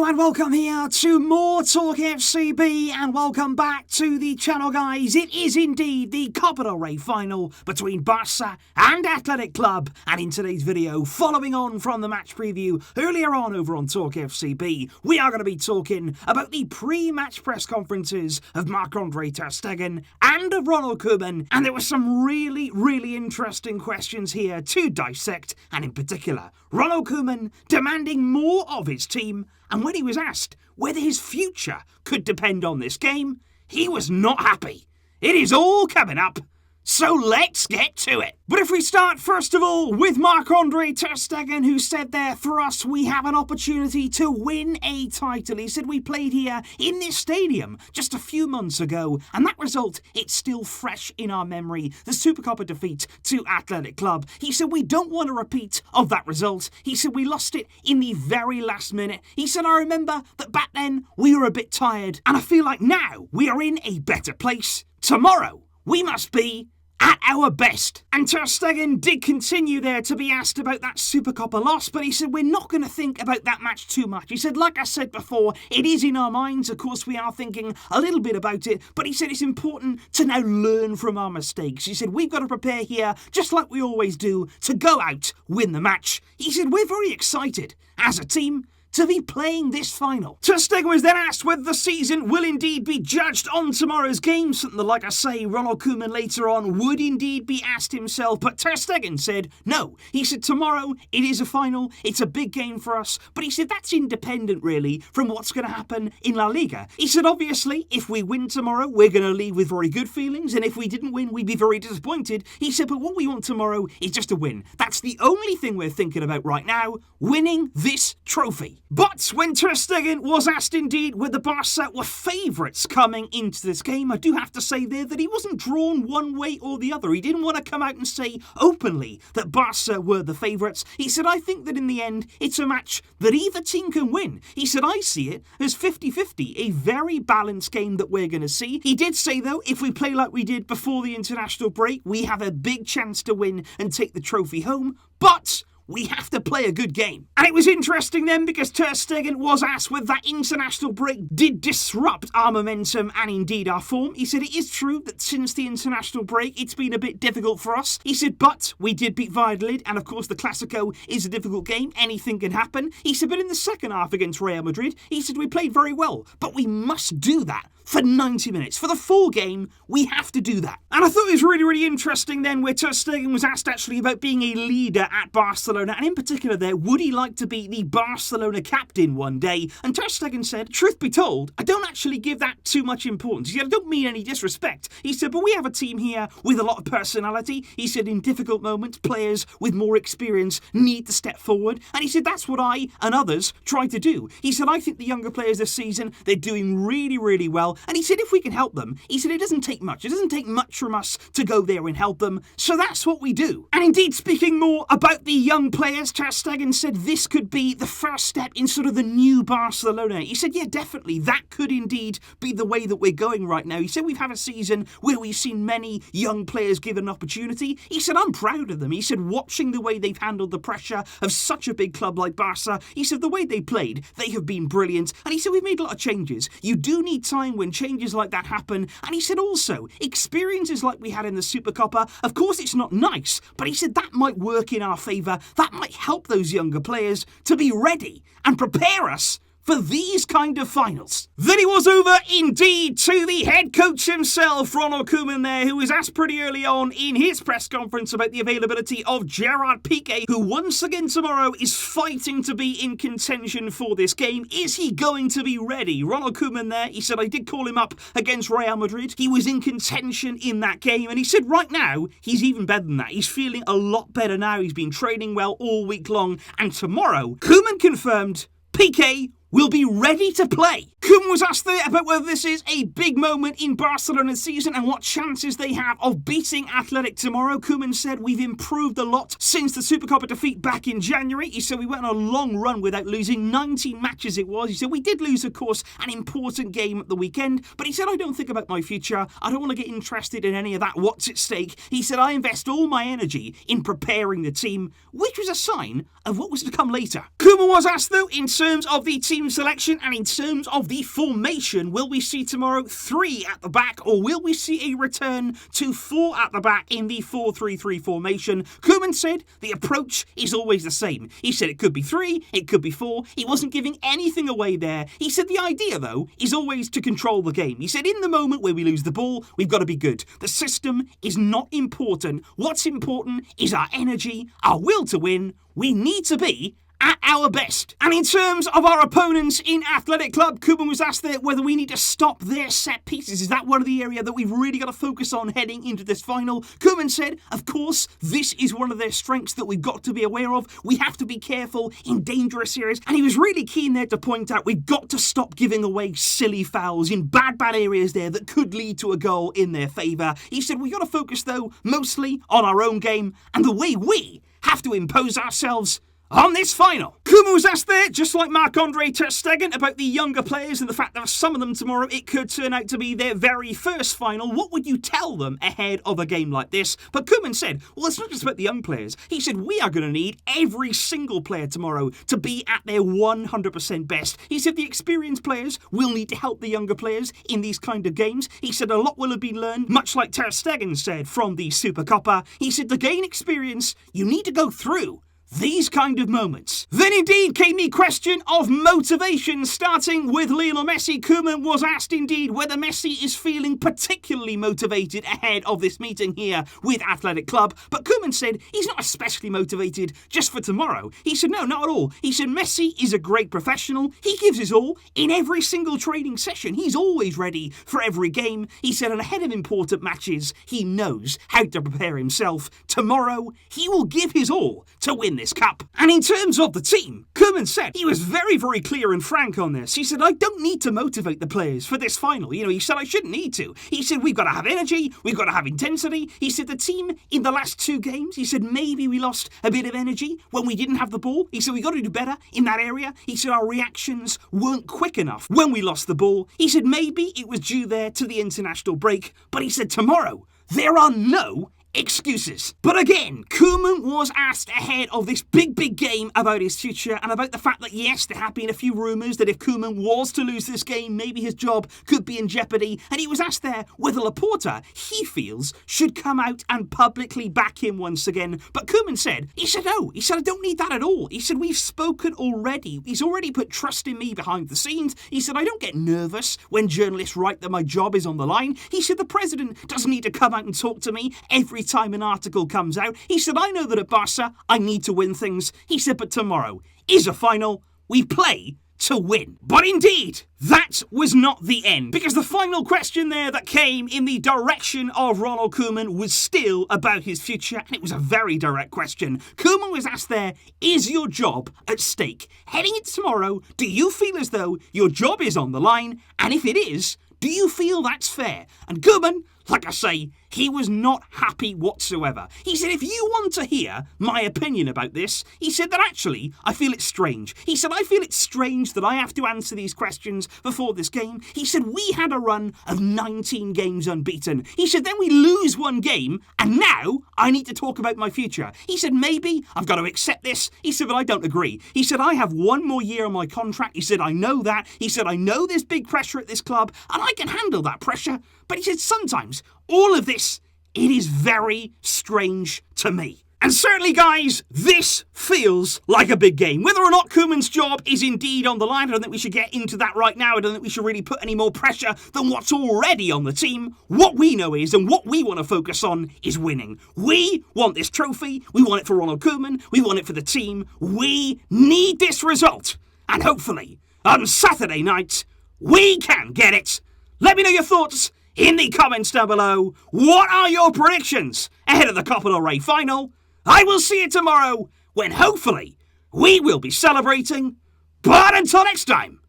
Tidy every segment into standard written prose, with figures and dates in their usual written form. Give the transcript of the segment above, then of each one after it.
Hello and welcome here to more TALKFCB and welcome back to the channel, guys. It is indeed the Copa del Rey final between Barça and Athletic Club, and in today's video, following on from the match preview earlier on over on TALKFCB, we are going to be talking about the pre-match press conferences of Marc-Andre Stegen and of Ronald Koeman, and there were some really interesting questions here to dissect, and in particular, Ronald Koeman demanding more of his team. And when he was asked whether his future could depend on this game, he was not happy. It is all coming up, so let's get to it. But if we start first of all with Marc-Andre Stegen, who said there, for us, we have an opportunity to win a title. He said we played here in this stadium just a few months ago, and that result, it's still fresh in our memory. The Super Copa defeat to Athletic Club. He said we don't want a repeat of that result. He said we lost it in the very last minute. He said I remember that back then we were a bit tired, and I feel like now we are in a better place. Tomorrow, we must be at our best. And Ter Stegen did continue there to be asked about that Super Copa loss, but he said we're not going to think about that match too much. He said, like I said before, it is in our minds. Of course, we are thinking a little bit about it, but he said it's important to now learn from our mistakes. He said we've got to prepare here, just like we always do, to go out, win the match. He said we're very excited as a team to be playing this final. Ter Stegen was then asked whether the season will indeed be judged on tomorrow's game. Something that, like I say, Ronald Koeman later on would indeed be asked himself, but Ter Stegen said no. He said tomorrow it is a final, it's a big game for us, but he said that's independent really from what's going to happen in La Liga. He said obviously if we win tomorrow we're going to leave with very good feelings, and if we didn't win we'd be very disappointed. He said but what we want tomorrow is just a win. That's the only thing we're thinking about right now, winning this trophy. But when Ter Stegen was asked indeed whether Barça were favourites coming into this game, I do have to say there that he wasn't drawn one way or the other. He didn't want to come out and say openly that Barça were the favourites. He said, I think that in the end, it's a match that either team can win. He said, I see it as 50-50, a very balanced game that we're going to see. He did say, though, if we play like we did before the international break, we have a big chance to win and take the trophy home. But we have to play a good game. And it was interesting then because Ter Stegen was asked whether that international break did disrupt our momentum and indeed our form. He said it is true that since the international break it's been a bit difficult for us. He said but we did beat Valladolid, and of course the Clásico is a difficult game, anything can happen. He said but in the second half against Real Madrid, he said we played very well, but we must do that for 90 minutes. For the full game, we have to do that. And I thought it was really interesting then where Ter Stegen was asked actually about being a leader at Barcelona, and in particular there, would he like to be the Barcelona captain one day? And Ter Stegen said, truth be told, I don't actually give that too much importance. He said, I don't mean any disrespect. He said, but we have a team here with a lot of personality. He said, in difficult moments, players with more experience need to step forward. And he said, that's what I and others try to do. He said, I think the younger players this season, they're doing really well. And he said, if we can help them, he said, it doesn't take much. It doesn't take much from us to go there and help them. So that's what we do. And indeed, speaking more about the young players, Ter Stegen said this could be the first step in sort of the new Barcelona. He said, yeah, definitely, that could indeed be the way that we're going right now. He said, we've had a season where we've seen many young players given an opportunity. He said, I'm proud of them. He said, watching the way they've handled the pressure of such a big club like Barça, he said, the way they played, they have been brilliant. And he said, we've made a lot of changes. You do need time when changes like that happen. And he said also, experiences like we had in the Super Copa, of course it's not nice, but he said that might work in our favour. That might help those younger players to be ready and prepare us for these kind of finals. Then he was over indeed to the head coach himself, Ronald Koeman there, who was asked pretty early on in his press conference about the availability of Gerard Piqué, who once again tomorrow is fighting to be in contention for this game. Is he going to be ready? Ronald Koeman there, he said, I did call him up against Real Madrid. He was in contention in that game, and he said right now, he's even better than that. He's feeling a lot better now. He's been training well all week long, and tomorrow, Koeman confirmed Piqué will be ready to play. Koeman was asked there about whether this is a big moment in Barcelona's season and what chances they have of beating Athletic tomorrow. Koeman said, we've improved a lot since the Super Copa defeat back in January. He said we went on a long run without losing, 19 matches it was. He said we did lose, of course, an important game at the weekend, but he said I don't think about my future. I don't want to get interested in any of that, what's at stake. He said I invest all my energy in preparing the team, which was a sign of what was to come later. Koeman was asked though in terms of the team team selection and in terms of the formation, will we see tomorrow 3 at the back or will we see a return to 4 at the back in the 4-3-3 formation? Koeman said the approach is always the same. He said it could be 3, it could be 4. He wasn't giving anything away there. He said the idea, though, is always to control the game. He said in the moment where we lose the ball, we've got to be good. The system is not important. What's important is our energy, our will to win. We need to be at our best. And in terms of our opponents in Athletic Club, Koeman was asked there whether we need to stop their set pieces. Is that one of the areas that we've really got to focus on heading into this final? Koeman said, of course, this is one of their strengths that we've got to be aware of. We have to be careful in dangerous areas. And he was really keen there to point out we've got to stop giving away silly fouls in bad areas there that could lead to a goal in their favour. He said we've got to focus, though, mostly on our own game and the way we have to impose ourselves on this final. Koeman was asked there, just like Marc-Andre ter Stegen, about the younger players and the fact that for some of them tomorrow it could turn out to be their very first final. What would you tell them ahead of a game like this? But Koeman said, well, it's not just about the young players. He said, we are going to need every single player tomorrow to be at their 100% best. He said the experienced players will need to help the younger players in these kind of games. He said a lot will have been learned, much like ter Stegen said, from the Super Copa. He said to gain experience, you need to go through these kind of moments. Then indeed came the question of motivation, starting with Lionel Messi. Koeman was asked indeed whether Messi is feeling particularly motivated ahead of this meeting here with Athletic Club, but Koeman said he's not especially motivated just for tomorrow. He said no, not at all. He said Messi is a great professional. He gives his all in every single training session. He's always ready for every game. He said and ahead of important matches, he knows how to prepare himself. Tomorrow, he will give his all to win this cup. And in terms of the team, Koeman said he was very, very clear and frank on this. He said, I don't need to motivate the players for this final. He said, I shouldn't need to. He said, we've got to have energy. We've got to have intensity. He said, the team in the last 2 games, he said, maybe we lost a bit of energy when we didn't have the ball. He said, we got to do better in that area. He said, our reactions weren't quick enough when we lost the ball. He said, maybe it was due there to the international break. But he said, tomorrow, there are no excuses. But again, Koeman was asked ahead of this big game about his future and about the fact that yes, there have been a few rumours that if Koeman was to lose this game, maybe his job could be in jeopardy. And he was asked there whether Laporta, he feels, should come out and publicly back him once again. But Koeman said, no. He said, I don't need that at all. He said, we've spoken already. He's already put trust in me behind the scenes. He said, I don't get nervous when journalists write that my job is on the line. He said, the president doesn't need to come out and talk to me every time an article comes out. He said, I know that at Barça, I need to win things. He said, but tomorrow is a final. We play to win. But indeed, that was not the end, because the final question there that came in the direction of Ronald Koeman was still about his future, and it was a very direct question. Koeman was asked there, is your job at stake? Heading into tomorrow, do you feel as though your job is on the line? And if it is, do you feel that's fair? And Koeman, like I say, he was not happy whatsoever. He said, if you want to hear my opinion about this, he said that actually, I feel it's strange. He said, I feel it's strange that I have to answer these questions before this game. He said, we had a run of 19 games unbeaten. He said, then we lose 1 game, and now I need to talk about my future. He said, maybe I've got to accept this. He said, but I don't agree. He said, I have 1 more year on my contract. He said, I know that. He said, I know there's big pressure at this club, and I can handle that pressure. But he said, sometimes all of this, it is very strange to me. And certainly, guys, this feels like a big game. Whether or not Koeman's job is indeed on the line, I don't think we should get into that right now. I don't think we should really put any more pressure than what's already on the team. What we know is, and what we want to focus on, is winning. We want this trophy. We want it for Ronald Koeman. We want it for the team. We need this result. And hopefully, on Saturday night, we can get it. Let me know your thoughts in the comments down below. What are your predictions ahead of the Copa del Rey final? I will see you tomorrow when hopefully we will be celebrating. But until next time,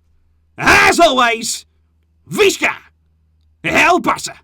as always, Visca El Barça.